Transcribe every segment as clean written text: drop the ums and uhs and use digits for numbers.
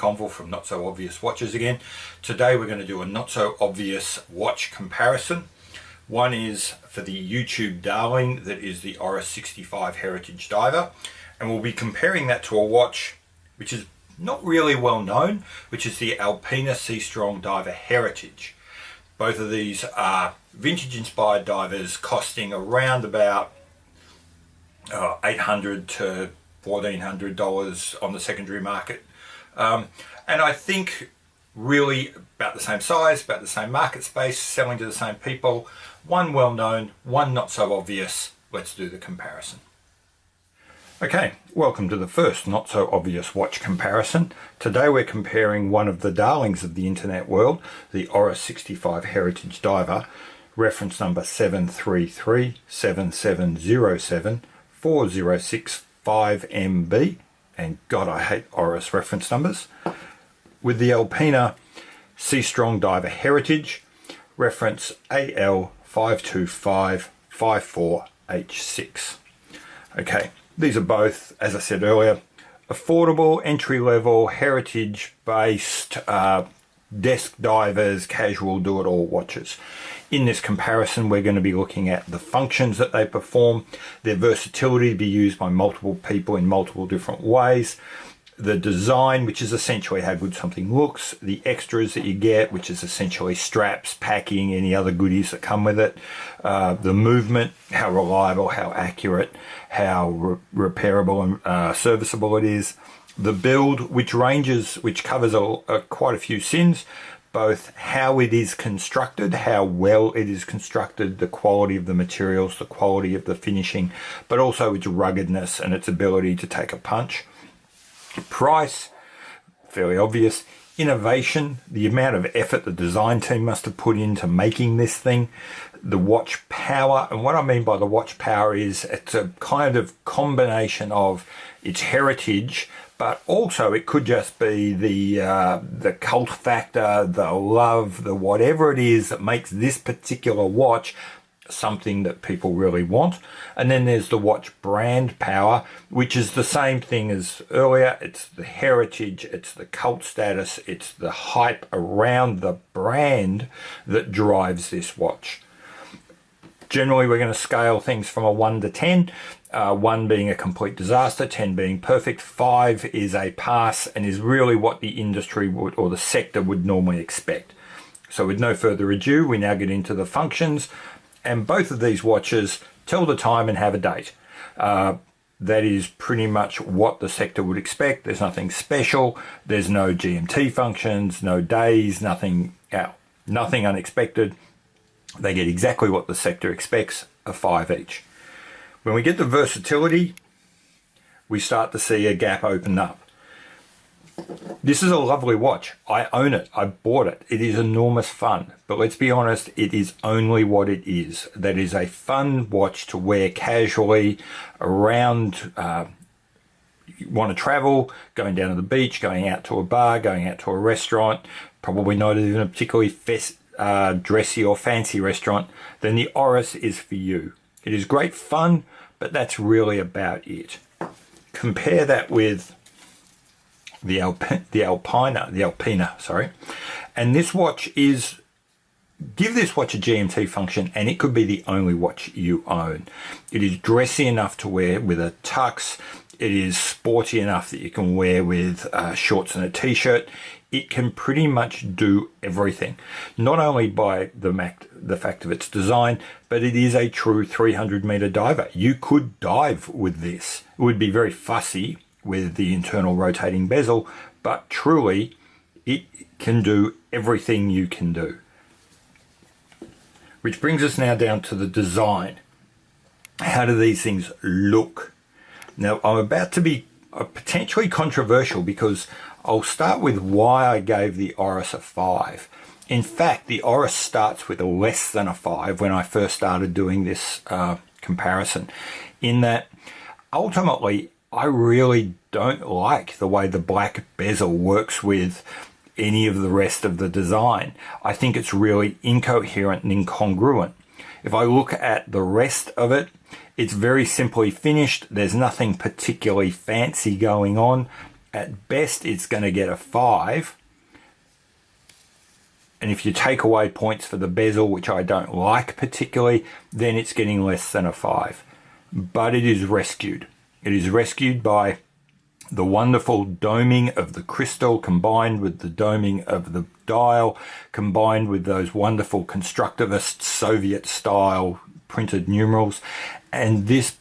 Conville from Not So Obvious Watches again. Today we're going to do a not so obvious watch comparison. One is for the YouTube darling, that is the Oris 65 Heritage Diver, and we'll be comparing that to a watch which is not really well known, which is the Alpina Seastrong Diver Heritage. Both of these are vintage inspired divers, costing around about $800 to $1,400 on the secondary market, and I think really about the same size, about the same market space, selling to the same people. One well known, one not so obvious. Let's do the comparison. Okay, welcome to the first not so obvious watch comparison. Today we're comparing one of the darlings of the internet world, the Oris 65 Heritage Diver, reference number 733-7707-4065MB, and God, I hate Oris reference numbers, with the Alpina Seastrong Diver Heritage, reference AL52554H6. Okay, these are both, as I said earlier, affordable, entry-level, heritage-based desk divers, casual do-it-all watches. In this comparison, we're going to be looking at the functions that they perform, their versatility to be used by multiple people in multiple different ways, the design, which is essentially how good something looks, the extras that you get, which is essentially straps, packing, any other goodies that come with it, the movement, how reliable, how accurate, how repairable and serviceable it is, the build, which covers quite a few sins, both how it is constructed, how well it is constructed, the quality of the materials, the quality of the finishing, but also its ruggedness and its ability to take a punch. Price, fairly obvious. Innovation, the amount of effort the design team must have put into making this thing. The watch power, and what I mean by the watch power is it's a kind of combination of its heritage, but also it could just be the cult factor, the love, the whatever it is that makes this particular watch something that people really want. And then there's the watch brand power, which is the same thing as earlier. It's the heritage, it's the cult status, it's the hype around the brand that drives this watch. Generally, we're going to scale things from a 1 to 10, 1 being a complete disaster, 10 being perfect, 5 is a pass and is really what the industry would, or the sector would normally expect. So with no further ado, we now get into the functions. And both of these watches tell the time and have a date. That is pretty much what the sector would expect. There's nothing special. There's no GMT functions, no days, nothing unexpected. They get exactly what the sector expects, a 5 each. When we get the versatility, we start to see a gap open up. This is a lovely watch. I own it. I bought it. It is enormous fun. But let's be honest, it is only what it is. That is a fun watch to wear casually around. You want to travel, going down to the beach, going out to a bar, going out to a restaurant, probably not even a particularly dressy or fancy restaurant, then the Oris is for you. It is great fun, but that's really about it. Compare that with the Alpina, sorry. And this watch is, give this watch a GMT function and it could be the only watch you own. It is dressy enough to wear with a tux. It is sporty enough that you can wear with shorts and a t-shirt. It can pretty much do everything, not only by the fact of its design, but it is a true 300-meter diver. You could dive with this. It would be very fussy with the internal rotating bezel, but truly it can do everything you can do. Which brings us now down to the design. How do these things look? Now I'm about to be potentially controversial because I'll start with why I gave the Oris a 5. In fact, the Oris starts with a less than a 5 when I first started doing this comparison, in that ultimately I really don't like the way the black bezel works with any of the rest of the design. I think it's really incoherent and incongruent. If I look at the rest of it, it's very simply finished. There's nothing particularly fancy going on. At best, it's going to get a 5. And if you take away points for the bezel, which I don't like particularly, then it's getting less than a 5. But it is rescued. It is rescued by the wonderful doming of the crystal combined with the doming of the dial, combined with those wonderful constructivist Soviet style printed numerals. And this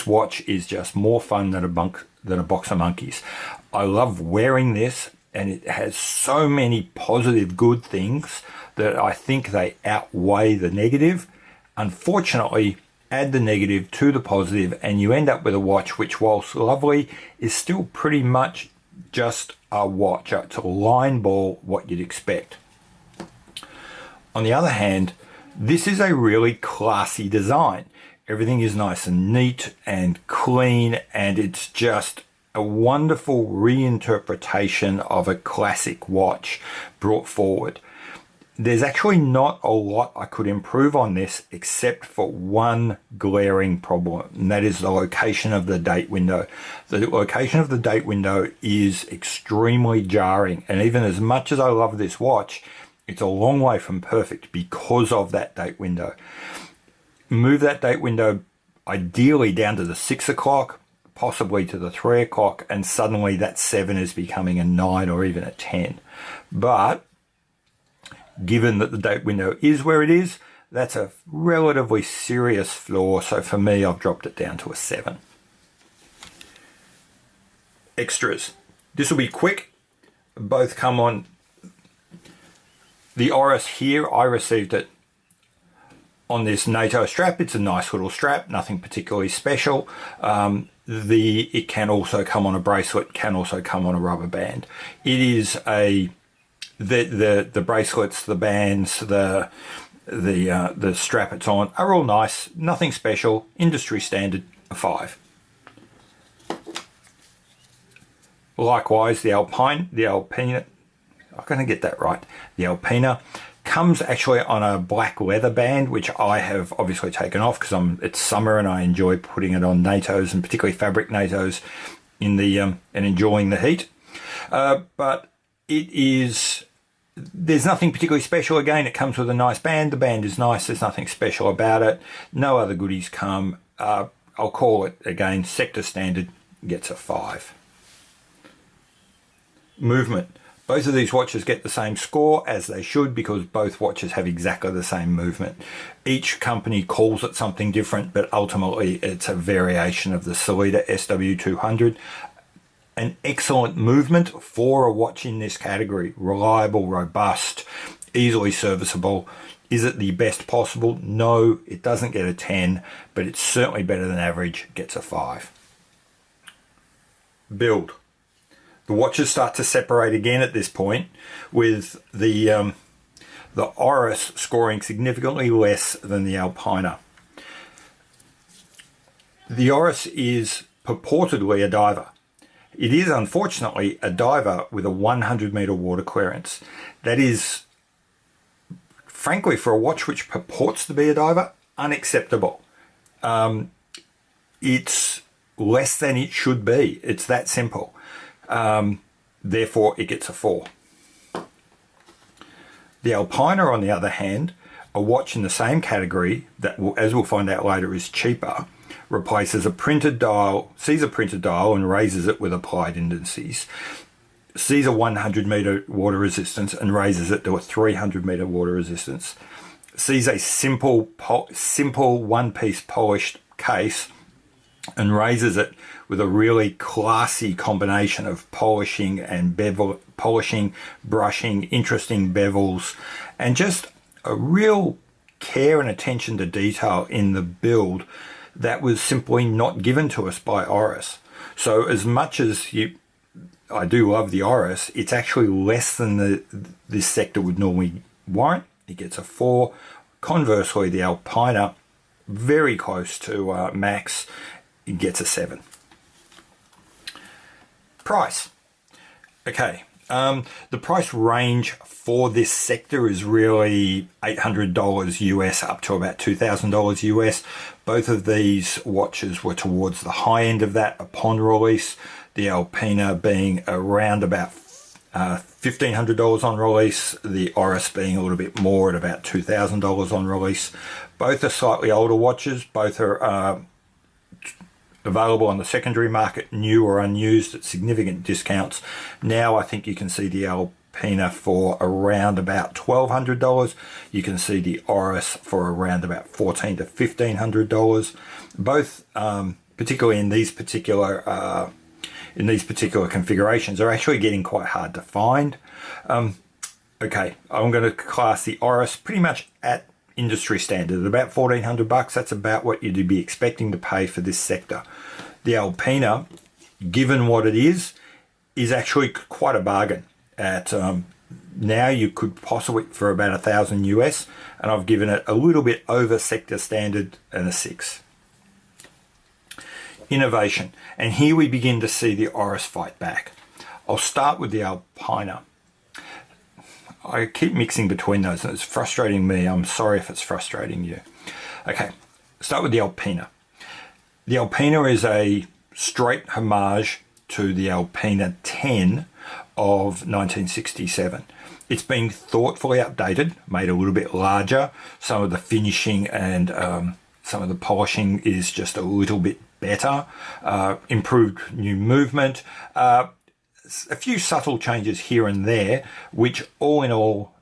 watch is just more fun than a box of monkeys. I love wearing this, and it has so many positive good things that I think they outweigh the negative. Unfortunately, add the negative to the positive and you end up with a watch which, whilst lovely, is still pretty much just a watch. It's a line ball, what you'd expect. On the other hand, this is a really classy design. Everything is nice and neat and clean, and it's just a wonderful reinterpretation of a classic watch brought forward. There's actually not a lot I could improve on this except for one glaring problem, and that is the location of the date window. The location of the date window is extremely jarring, and even as much as I love this watch, it's a long way from perfect because of that date window. Move that date window ideally down to the 6 o'clock, possibly to the 3 o'clock, and suddenly that 7 is becoming a 9 or even a 10. But given that the date window is where it is, that's a relatively serious flaw. So for me, I've dropped it down to a 7. Extras. This will be quick. Both come on. The Oris here, I received it on this NATO strap. It's a nice little strap, nothing particularly special. It can also come on a bracelet, can also come on a rubber band. It is the bracelets, the bands, the strap it's on are all nice, nothing special, industry standard, a 5. Likewise, the Alpina, I'm going to get that right. The Alpina comes actually on a black leather band, which I have obviously taken off because it's summer and I enjoy putting it on NATOs, and particularly fabric NATOs in the and enjoying the heat. But there's nothing particularly special. Again, it comes with a nice band. The band is nice. There's nothing special about it. No other goodies come. I'll call it, again, sector standard, gets a 5. Movement. Both of these watches get the same score, as they should, because both watches have exactly the same movement. Each company calls it something different, but ultimately it's a variation of the Sellita SW200. An excellent movement for a watch in this category. Reliable, robust, easily serviceable. Is it the best possible? No, it doesn't get a 10, but it's certainly better than average, gets a 5. Build. The watches start to separate again at this point, with the Oris scoring significantly less than the Alpina. The Oris is purportedly a diver. It is unfortunately a diver with a 100-meter water clearance. That is, frankly, for a watch which purports to be a diver, unacceptable. It's less than it should be. It's that simple. Therefore, it gets a 4. The Alpina, on the other hand, a watch in the same category that, as we'll find out later, is cheaper, replaces a printed dial, sees a printed dial and raises it with applied indices, sees a 100-meter water resistance and raises it to a 300-meter water resistance, sees a simple one-piece polished case and raises it with a really classy combination of polishing and polishing, brushing, interesting bevels, and just a real care and attention to detail in the build that was simply not given to us by Oris. So as much as I do love the Oris, it's actually less than this sector would normally warrant. It gets a 4. Conversely, the Alpina, very close to max, it gets a 7. Price. Okay, the price range for this sector is really $800 US up to about $2,000 US. Both of these watches were towards the high end of that upon release. The Alpina being around about $1,500 on release, the Oris being a little bit more at about $2,000 on release. Both are slightly older watches. Both are available on the secondary market, new or unused, at significant discounts. Now I think you can see the Alpina for around about $1,200. You can see the Oris for around about $1,400 to $1,500. Both, particularly in these particular configurations, are actually getting quite hard to find. Okay, I'm going to class the Oris pretty much at industry standard at about $1,400. That's about what you'd be expecting to pay for this sector. The Alpina, given what it is actually quite a bargain. At now you could possibly for about 1,000 US, and I've given it a little bit over sector standard and a 6. Innovation, and here we begin to see the Oris fight back. I'll start with the Alpina. I keep mixing between those and it's frustrating me. I'm sorry if it's frustrating you. Okay, start with the Alpina. The Alpina is a straight homage to the Alpina 10 of 1967. It's been thoughtfully updated, made a little bit larger. Some of the finishing and some of the polishing is just a little bit better. Improved new movement. A few subtle changes here and there, which all in all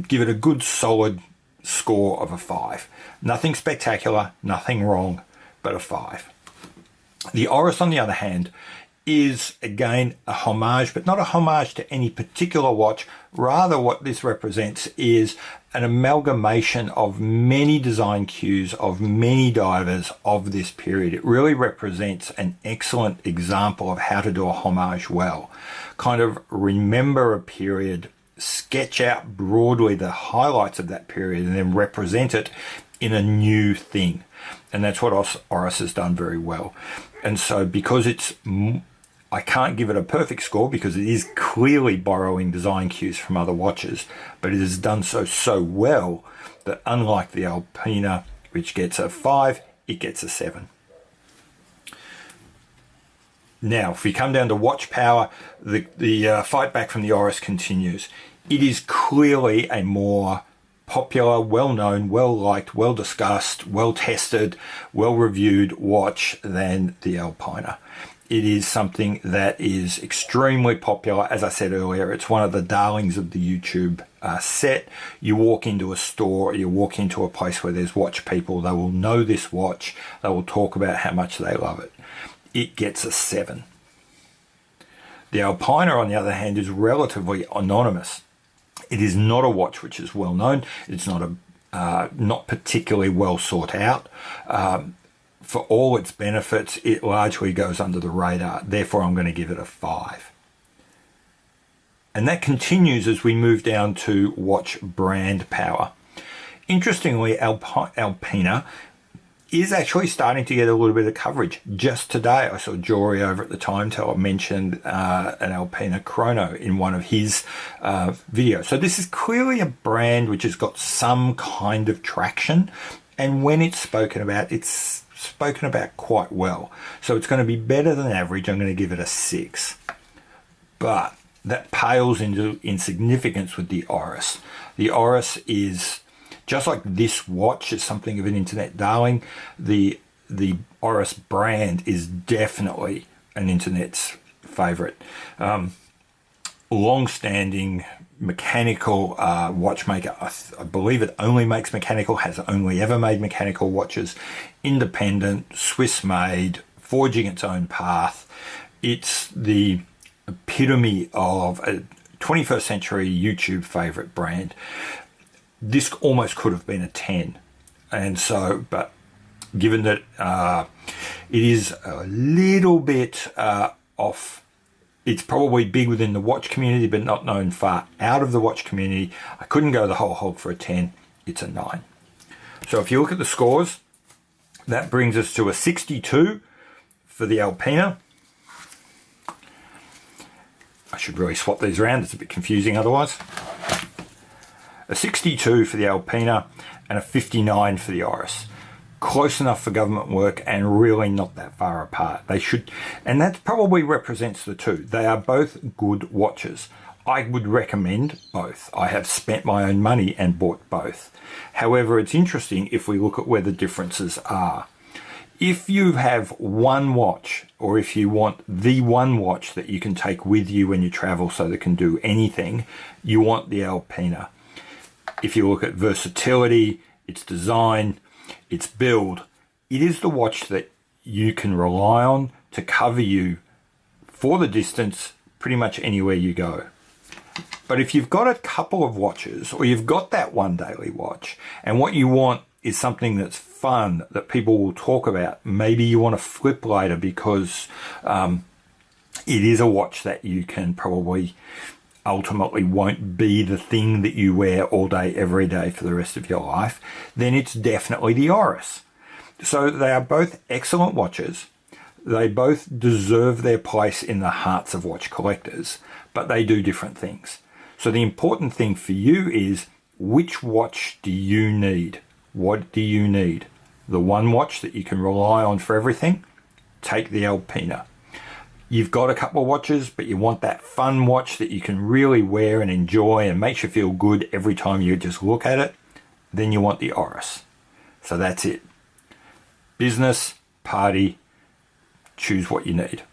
give it a good solid score of a 5. Nothing spectacular, nothing wrong, but a 5. The Oris, on the other hand, is again a homage, but not a homage to any particular watch. Rather, what this represents is an amalgamation of many design cues of many divers of this period. It really represents an excellent example of how to do a homage well. Kind of remember a period, sketch out broadly the highlights of that period, and then represent it in a new thing. And that's what Oris has done very well. And so because I can't give it a perfect score because it is clearly borrowing design cues from other watches, but it has done so well that unlike the Alpina, which gets a 5, it gets a 7. Now, if we come down to watch power, the fight back from the Oris continues. It is clearly a more popular, well-known, well-liked, well-discussed, well-tested, well-reviewed watch than the Alpina. It is something that is extremely popular. As I said earlier, it's one of the darlings of the YouTube set. You walk into a store, you walk into a place where there's watch people, they will know this watch, they will talk about how much they love it. It gets a 7. The Alpina, on the other hand, is relatively anonymous. It is not a watch which is well known. It's not particularly well sought out. For all its benefits, it largely goes under the radar. Therefore, I'm going to give it a 5. And that continues as we move down to watch brand power. Interestingly, Alpina is actually starting to get a little bit of coverage. Just today, I saw Jory over at the Time Teller mention an Alpina Chrono in one of his videos. So this is clearly a brand which has got some kind of traction. And when it's spoken about, it's spoken about quite well. So it's going to be better than average. I'm going to give it a 6. But that pales into insignificance with the Oris. The Oris is, just like this watch is something of an internet darling, the Oris brand is definitely an internet's favorite. Long-standing mechanical watchmaker. I believe it only makes mechanical, has only ever made mechanical watches. Independent, Swiss-made, forging its own path. It's the epitome of a 21st century YouTube favorite brand. This almost could have been a 10. And so, but given that it is a little bit off, it's probably big within the watch community, but not known far out of the watch community. I couldn't go the whole hog for a 10. It's a 9. So if you look at the scores, that brings us to a 62 for the Alpina. I should really swap these around. It's a bit confusing otherwise. A 62 for the Alpina and a 59 for the Oris. close enough for government work and really not that far apart. They should, and that probably represents the two. They are both good watches. I would recommend both. I have spent my own money and bought both. However, it's interesting if we look at where the differences are. If you have one watch, or if you want the one watch that you can take with you when you travel so that it can do anything, you want the Alpina. If you look at versatility, its design, its build, it is the watch that you can rely on to cover you for the distance pretty much anywhere you go. But if you've got a couple of watches, or you've got that one daily watch, and what you want is something that's fun, that people will talk about, maybe you want to flip later because it is a watch that you can probably ultimately won't be the thing that you wear all day, every day for the rest of your life, then it's definitely the Oris. So they are both excellent watches. They both deserve their place in the hearts of watch collectors, but they do different things. So the important thing for you is, which watch do you need? What do you need? The one watch that you can rely on for everything? Take the Alpina. You've got a couple of watches, but you want that fun watch that you can really wear and enjoy and makes you feel good every time you just look at it? Then you want the Oris. So that's it. Business, party, choose what you need.